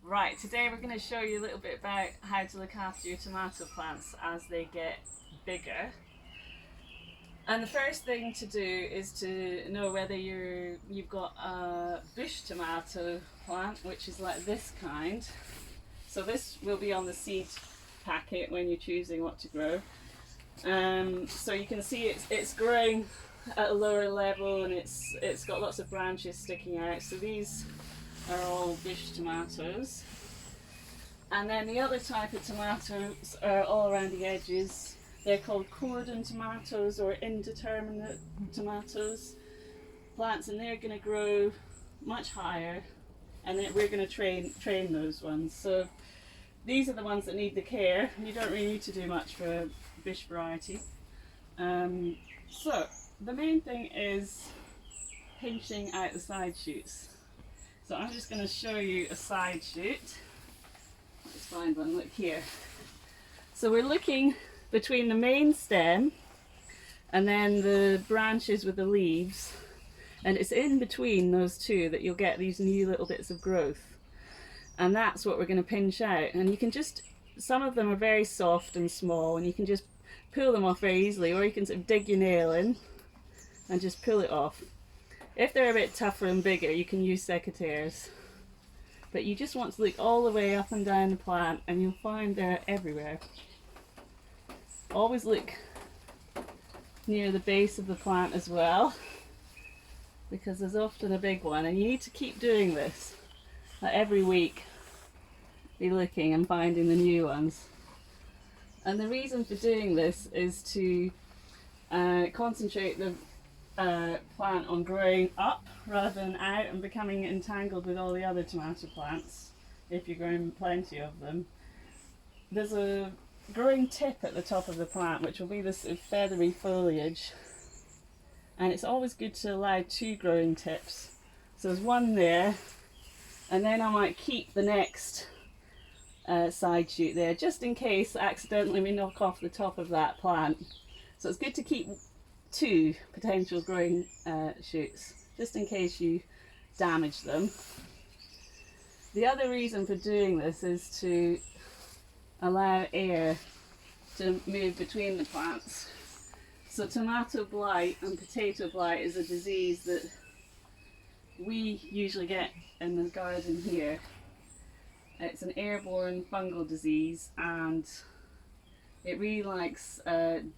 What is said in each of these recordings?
Right, today we're going to show you a little bit about how to look after your tomato plants as they get bigger. And the first thing to do is to know whether you've got a bush tomato plant, which is like this kind. So this will be on the seed packet when you're choosing what to grow. So you can see it's growing at a lower level, and it's got lots of branches sticking out. So these are all bush tomatoes. And then the other type of tomatoes are all around the edges. They're called cordon tomatoes or indeterminate tomatoes plants, and they're going to grow much higher, and then we're going to train those ones. So these are the ones that need the care. You don't really need to do much for a bush variety. So the main thing is pinching out the side shoots. So I'm just going to show you a side shoot. Let's find one, look here. So we're looking between the main stem and then the branches with the leaves, and it's in between those two that you'll get these new little bits of growth, and that's what we're going to pinch out. And you can just, some of them are very soft and small, and you can just pull them off very easily, or you can sort of dig your nail in and just pull it off. If they're a bit tougher and bigger, you can use secateurs, but you just want to look all the way up and down the plant, and you'll find they're everywhere. Always look near the base of the plant as well, because there's often a big one, and you need to keep doing this. Like every week, be looking and finding the new ones. And the reason for doing this is to concentrate the plant on growing up rather than out and becoming entangled with all the other tomato plants if you're growing plenty of them. There's a growing tip at the top of the plant, which will be this feathery foliage, and it's always good to allow two growing tips. So there's one there, and then I might keep the next side shoot there just in case accidentally we knock off the top of that plant. So it's good to keep two potential growing shoots just in case you damage them. The other reason for doing this is to allow air to move between the plants. So tomato blight and potato blight is a disease that we usually get in the garden here. It's an airborne fungal disease, and it really likes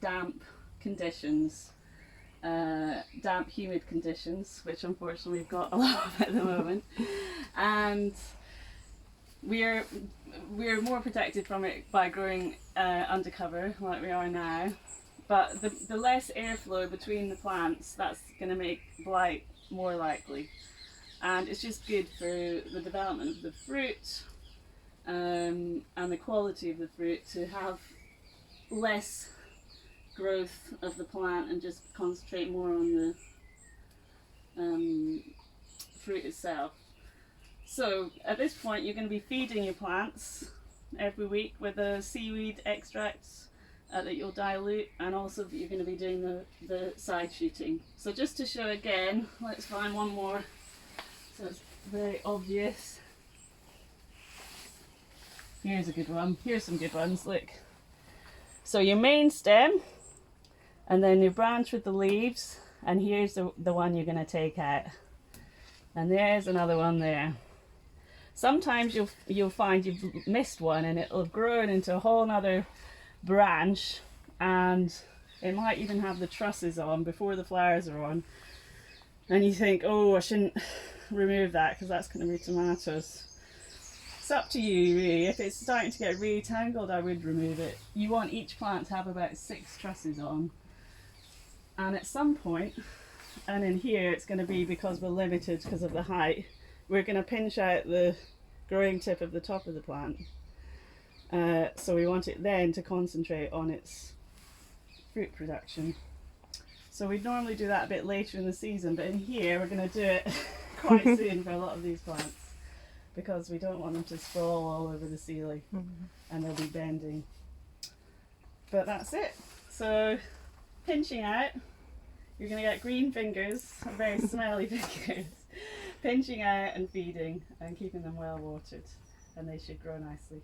damp conditions, damp humid conditions, which unfortunately we've got a lot of at the moment, and we're more protected from it by growing undercover like we are now, but the less airflow between the plants, that's going to make blight more likely, and it's just good for the development of the fruit and the quality of the fruit to have less growth of the plant and just concentrate more on the fruit itself. So at this point you're going to be feeding your plants every week with a seaweed extract that you'll dilute, and also you're going to be doing the side shooting. So just to show again, let's find one more so it's very obvious. Here's a good one. Here's some good ones, look. So your main stem, and then your branch with the leaves, and here's the one you're going to take out. And there's another one there. Sometimes you'll find you've missed one, and it'll have grown into a whole nother branch, and it might even have the trusses on before the flowers are on. And you think, oh, I shouldn't remove that because that's going to be tomatoes. It's up to you really. If it's starting to get really tangled, I would remove it. You want each plant to have about 6 trusses on. And at some point, and in here it's going to be, because we're limited because of the height, we're going to pinch out the growing tip of the top of the plant. So we want it then to concentrate on its fruit production. So we'd normally do that a bit later in the season, but in here we're going to do it quite soon for a lot of these plants, because we don't want them to sprawl all over the ceiling and they'll be bending. But that's it. So pinching out, you're going to get green fingers, very smelly fingers, pinching out and feeding and keeping them well watered. and they should grow nicely.